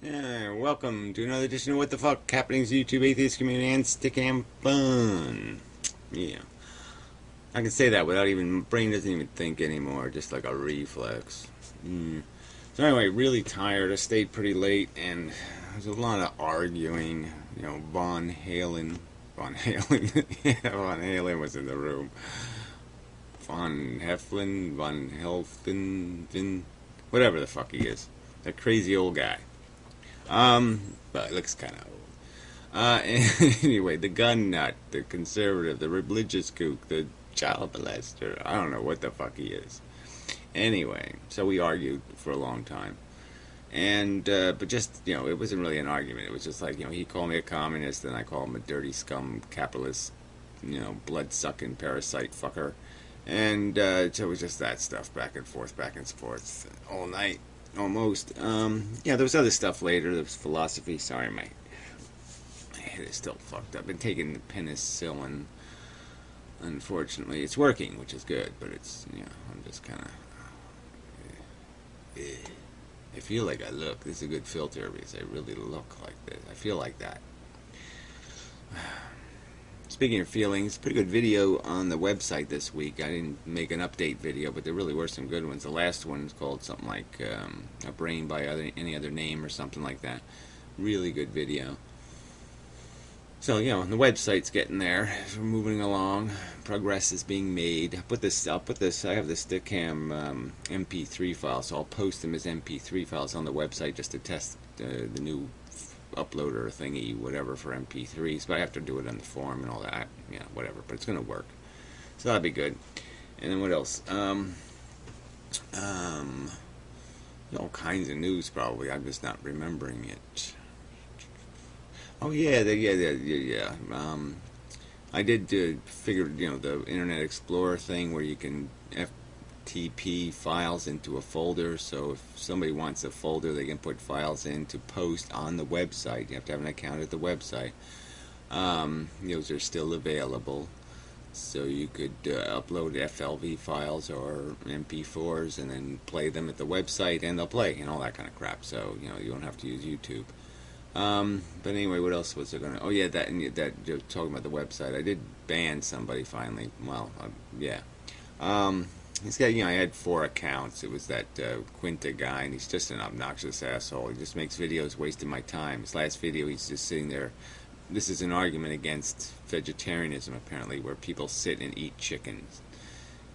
Yeah, welcome to another edition of What the Fuck Happenings YouTube Atheist Community and Stickam Fun. Yeah, I can say that without even, brain doesn't even think anymore, just like a reflex. So anyway, really tired. I stayed pretty late and there's a lot of arguing. You know, Von Halen, yeah, Von Halen was in the room. Von Heflin, Von Helfen, whatever the fuck he is. That crazy old guy. But it looks kind of old. Anyway, the gun nut, the conservative, the religious kook, the child molester. I don't know what the fuck he is. Anyway, so we argued for a long time. And, but just, it wasn't really an argument. It was just like, he called me a communist, and I called him a dirty scum, capitalist, blood-sucking parasite fucker. And, so it was just that stuff, back and forth, all night. Almost. Yeah, there was other stuff later. There was philosophy. Sorry, my head is still fucked up. I've been taking the penicillin. Unfortunately, it's working, which is good, but it's, I'm just kind of... I feel like I look. This is a good filter because I really look like this. I feel like that. Speaking of feelings, pretty good video on the website this week. I didn't make an update video, but there really were some good ones. The last one is called something like A Brain by Any Other Name or something like that. Really good video. So, the website's getting there. We're moving along. Progress is being made. I have the Stickam MP3 files, so I'll post them as MP3 files on the website just to test the new uploader thingy, whatever, for MP3s, but I have to do it on the forum and all that, whatever, but it's gonna work, so that'll be good. And then what else? All kinds of news probably. I'm just not remembering it. Oh yeah, yeah. I did figure, the Internet Explorer thing where you can FTP files into a folder, so if somebody wants a folder, they can put files in to post on the website. You have to have an account at the website. Those are still available, so you could upload FLV files or MP4s and then play them at the website, and they'll play, and all that kind of crap, so you don't have to use YouTube. But anyway, what else was there gonna... Oh yeah, that talking about the website, I did ban somebody finally. Well, yeah. This guy, I had 4 accounts. It was that Quinta guy, and he's just an obnoxious asshole. He just makes videos wasting my time. His last video, he's just sitting there. This is an argument against vegetarianism, apparently, where people sit and eat chickens.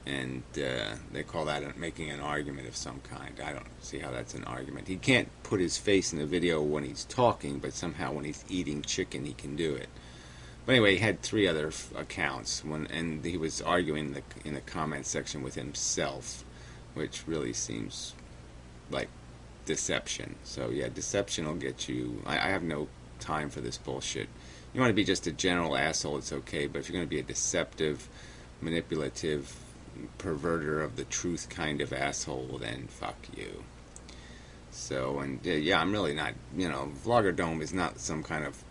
And they call that making an argument of some kind. I don't see how that's an argument. He can't put his face in the video when he's talking, but somehow when he's eating chicken, he can do it. But anyway, he had 3 other accounts, and he was arguing in the comment section with himself, which really seems like deception. So yeah, deception will get you... I have no time for this bullshit. You want to be just a general asshole, it's okay, but if you're going to be a deceptive, manipulative, perverter of the truth kind of asshole, then fuck you. So, and yeah, I'm really not, Vlogger Dome is not some kind of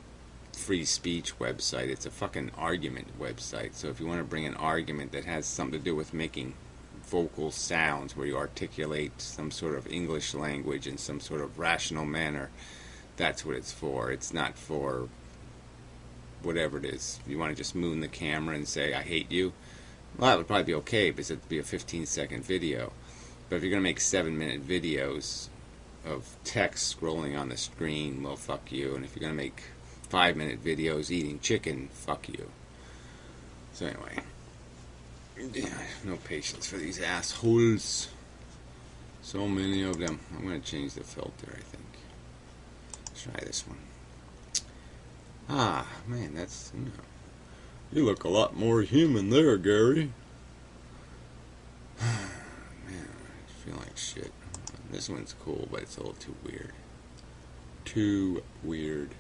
free speech website. It's a fucking argument website. So if you want to bring an argument that has something to do with making vocal sounds where you articulate some sort of English language in some sort of rational manner, that's what it's for. It's not for whatever it is. You want to just moon the camera and say, I hate you? Well, that would probably be okay because it'd be a 15-second video. But if you're going to make 7-minute videos of text scrolling on the screen, well, fuck you. And if you're going to make 5-minute videos eating chicken, fuck you. So anyway, yeah, no patience for these assholes. So many of them. I'm going to change the filter, I think. Try this one. Ah, man, that's... You look a lot more human there, Gary. Man, I feel like shit. This one's cool, but it's a little too weird. Too weird.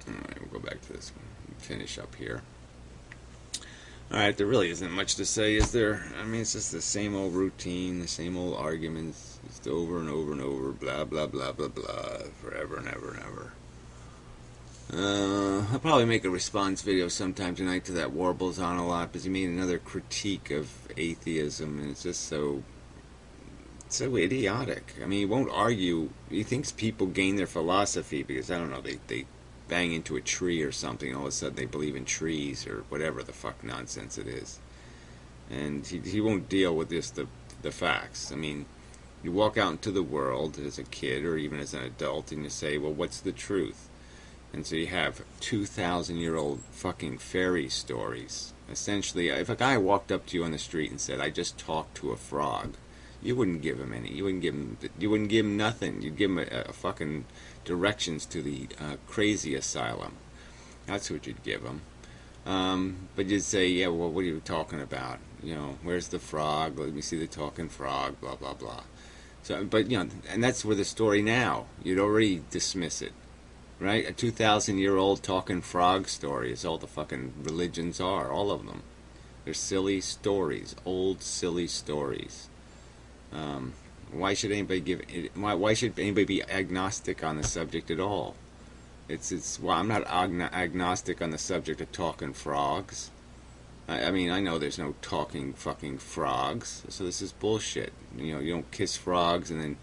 Alright, we'll go back to this one. Finish up here. Alright, there really isn't much to say, is there? I mean, it's just the same old routine, the same old arguments, just over and over and over, blah, blah, blah, blah, blah, forever and ever and ever. I'll probably make a response video sometime tonight to that Warbles on a lot, because he made another critique of atheism, and it's just so so idiotic. I mean, he won't argue. He thinks people gain their philosophy because, I don't know, they bang into a tree or something, and all of a sudden they believe in trees or whatever the fuck nonsense it is. And he won't deal with just the facts. I mean, you walk out into the world as a kid or even as an adult and you say, well, what's the truth? And so you have 2,000-year-old fucking fairy stories. Essentially, if a guy walked up to you on the street and said, I just talked to a frog, you wouldn't give him any. You wouldn't give him nothing. You'd give him a fucking directions to the crazy asylum. That's what you'd give him. But you'd say, yeah, well, what are you talking about? You know, where's the frog? Let me see the talking frog, blah, blah, blah. So, but, you know, and that's where the story now, you'd already dismiss it, right? A 2,000-year-old talking frog story is all the fucking religions are, all of them. They're silly stories, old silly stories. Why should anybody why should anybody be agnostic on the subject at all? Well, I'm not agnostic on the subject of talking frogs. I mean, I know there's no talking fucking frogs, so this is bullshit. You know, you don't kiss frogs and then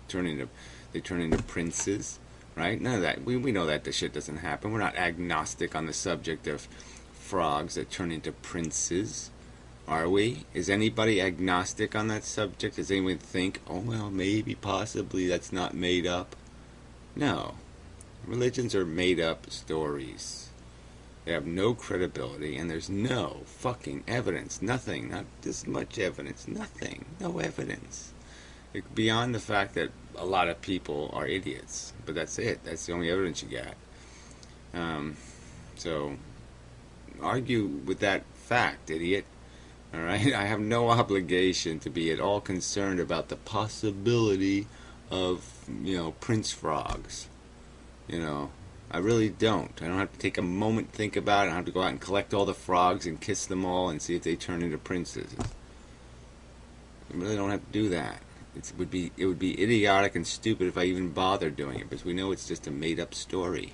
they turn into princes, right? None of that. We know that this shit doesn't happen. We're not agnostic on the subject of frogs that turn into princes, are we? Is anybody agnostic on that subject? Does anyone think, oh well, maybe, possibly, that's not made up? No. Religions are made up stories. They have no credibility, and there's no fucking evidence. Nothing. Not this much evidence. Nothing. No evidence. Beyond the fact that a lot of people are idiots. But that's it. That's the only evidence you got. So, argue with that fact, idiot. Alright? I have no obligation to be at all concerned about the possibility of, you know, prince frogs. You know, I really don't. I don't have to take a moment to think about it. I don't have to go out and collect all the frogs and kiss them all and see if they turn into princes. I really don't have to do that. It would be idiotic and stupid if I even bothered doing it, because we know it's just a made-up story.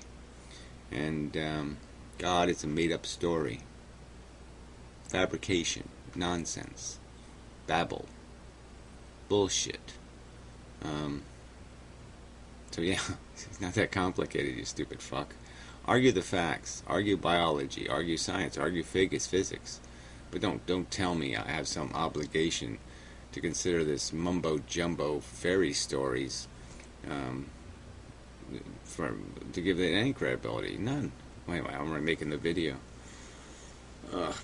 And, God, it's a made-up story. Fabrication. Nonsense. Babble. Bullshit. So yeah, it's not that complicated, you stupid fuck. Argue the facts. Argue biology. Argue science. Argue physics. But don't tell me I have some obligation to consider this mumbo-jumbo fairy stories to give it any credibility. None. Wait, I'm already making the video.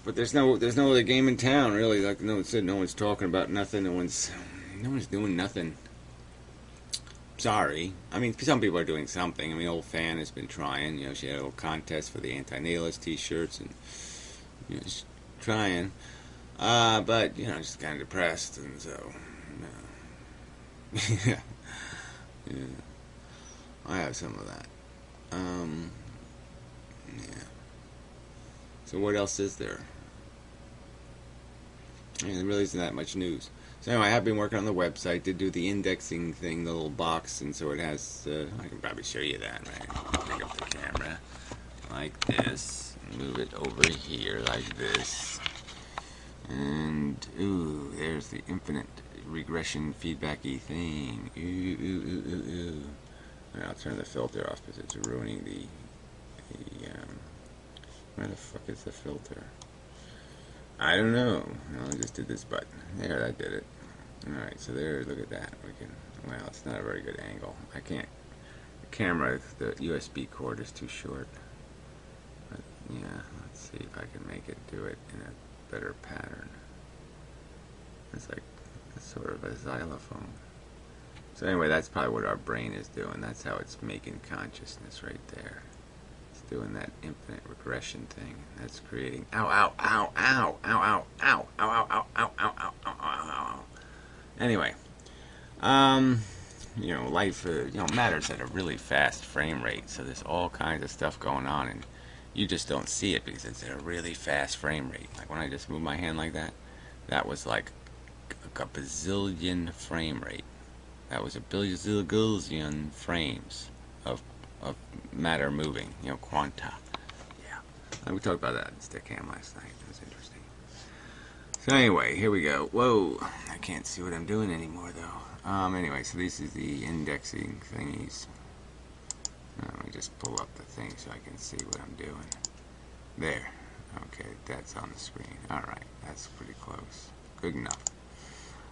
But there's no other game in town, really. Like no one said, no one's talking about nothing. No one's doing nothing. Sorry. I mean, some people are doing something. I mean, old Fan has been trying. You know, she had a little contest for the anti-nailist t-shirts, and you know, she's trying. But you know, she's kind of depressed, and so yeah, yeah. I have some of that. Yeah. So what else is there? I mean, there really isn't that much news. So anyway, I have been working on the website to do the indexing thing, the little box, and so it has, I can probably show you that, right? Pick up the camera like this, and move it over here like this, and, ooh, there's the infinite regression feedbacky thing. Ooh. Right, I'll turn the filter off because it's ruining the where the fuck is the filter? I don't know. No, I just did this button. There, that did it. Alright, so there, look at that. We can, well, it's not a very good angle. I can't, the camera, the USB cord is too short. But, yeah, let's see if I can make it do it in a better pattern. It's like, it's sort of a xylophone. So anyway, that's probably what our brain is doing. That's how it's making consciousness right there. Doing that infinite regression thing. That's creating Anyway, you know, life, you know, matters at a really fast frame rate. So there's all kinds of stuff going on, and you just don't see it because it's at a really fast frame rate. Like when I just moved my hand like that, that was like a bazillion frame rate. That was a bazillion frames of matter moving, you know, quanta. Yeah. We talked about that in Stickam last night. It was interesting. So anyway, here we go. Whoa, I can't see what I'm doing anymore though. Anyway, so this is the indexing thingies. Let me just pull up the thing so I can see what I'm doing. There. Okay, that's on the screen. Alright, that's pretty close. Good enough.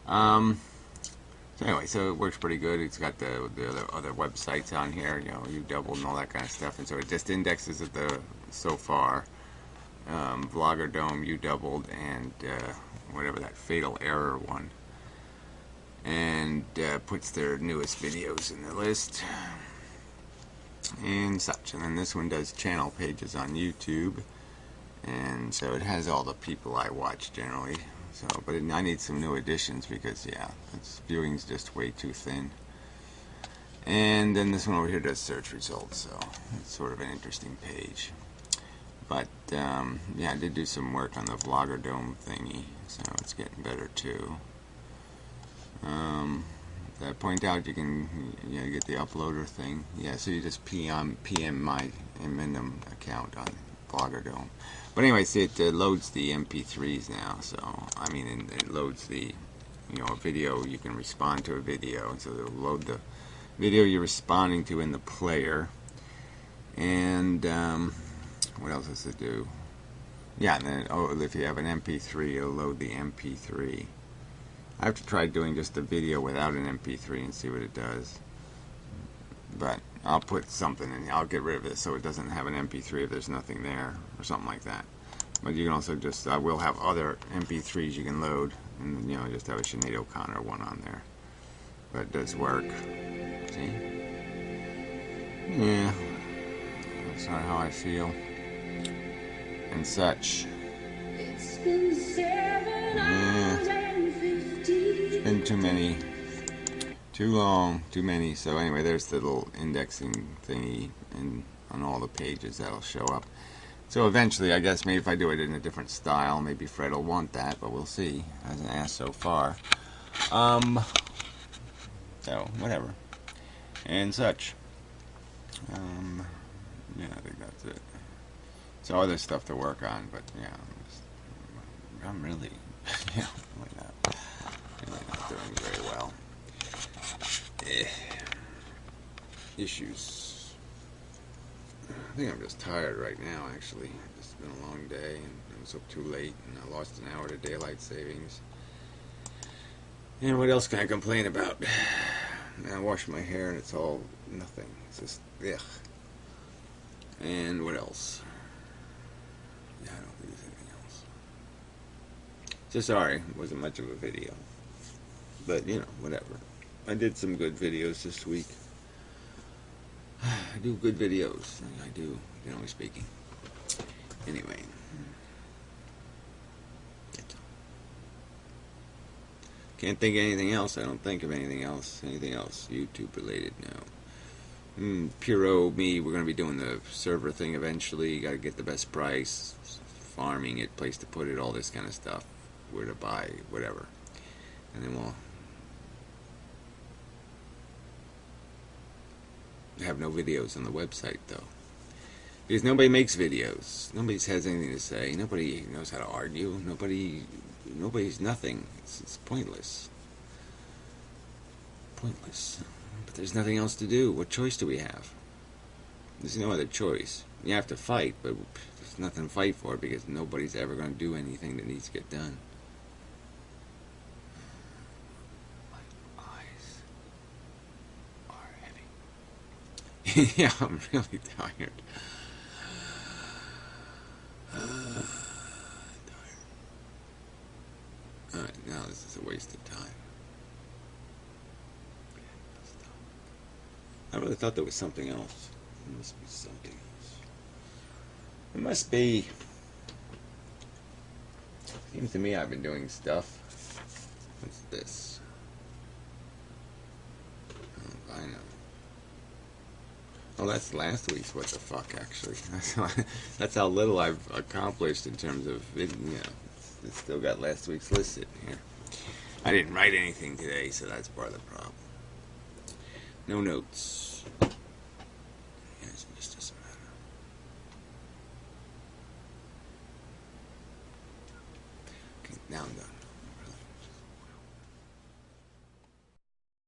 So anyway, so it works pretty good. It's got the other websites on here, you know, you doubled and all that kind of stuff. And so it just indexes it so far. Vlogger Dome, you doubled, and whatever that fatal error one. And puts their newest videos in the list. And such. And then this one does channel pages on YouTube. And so it has all the people I watch generally. So, but I need some new additions because, yeah, its viewing's just way too thin. And then this one over here does search results, so it's sort of an interesting page. But, yeah, I did do some work on the Vlogger Dome thingy, so it's getting better too. Did I point out you can get the uploader thing? Yeah, so you just PM my Inmendham account on Vlogger Dome. But anyway, see, it loads the MP3s now, so, I mean, it loads the, a video, you can respond to a video, so it'll load the video you're responding to in the player. And, what else does it do? Yeah, and then, if you have an MP3, it'll load the MP3. I have to try doing just a video without an MP3 and see what it does. But I'll put something in. I'll get rid of it so it doesn't have an MP3 if there's nothing there or something like that. But you can also just, I will have other MP3s you can load, and just have a Sinead O'Connor one on there. But it does work. See? Yeah. That's not how I feel. And such. It's been 7 hours and 15. It's been too many. Too long, too many. So anyway, there's the little indexing thingy on all the pages that'll show up. So eventually, I guess maybe if I do it in a different style, maybe Fred will want that, but we'll see. Hasn't asked so far. So whatever, and such. Yeah, I think that's it. So other stuff to work on, but yeah, I'm really, really not doing very well. Issues. I think I'm just tired right now, actually. It's been a long day, and I was up too late, and I lost an hour to daylight savings. And what else can I complain about? I wash my hair, and it's all nothing. It's just, ugh. And what else? Yeah, I don't think there's anything else. So sorry, it wasn't much of a video. But, whatever. I did some good videos this week. I do good videos. I do, generally speaking. Anyway. Can't think of anything else. I don't think of anything else. Anything else YouTube related? No. Puro, me, we're going to be doing the server thing eventually. Got to get the best price, farming it, place to put it, all this kind of stuff. Where to buy, whatever. And then we'll have no videos on the website though, because nobody makes videos. Nobody has anything to say. Nobody knows how to argue. Nobody's nothing. It's pointless. Pointless. But there's nothing else to do. What choice do we have? There's no other choice. You have to fight, but there's nothing to fight for because nobody's ever going to do anything that needs to get done. Yeah, I'm really tired. Alright, now this is a waste of time. I really thought there was something else. There must be something else. It must be. Seems to me I've been doing stuff. What's this? Oh, I know. Oh, that's last week's What the Fuck, actually. That's how little I've accomplished in terms of, it's still got last week's list sitting here. I didn't write anything today, so that's part of the problem. No notes. Yes, it just doesn't matter. Okay, Now I'm done.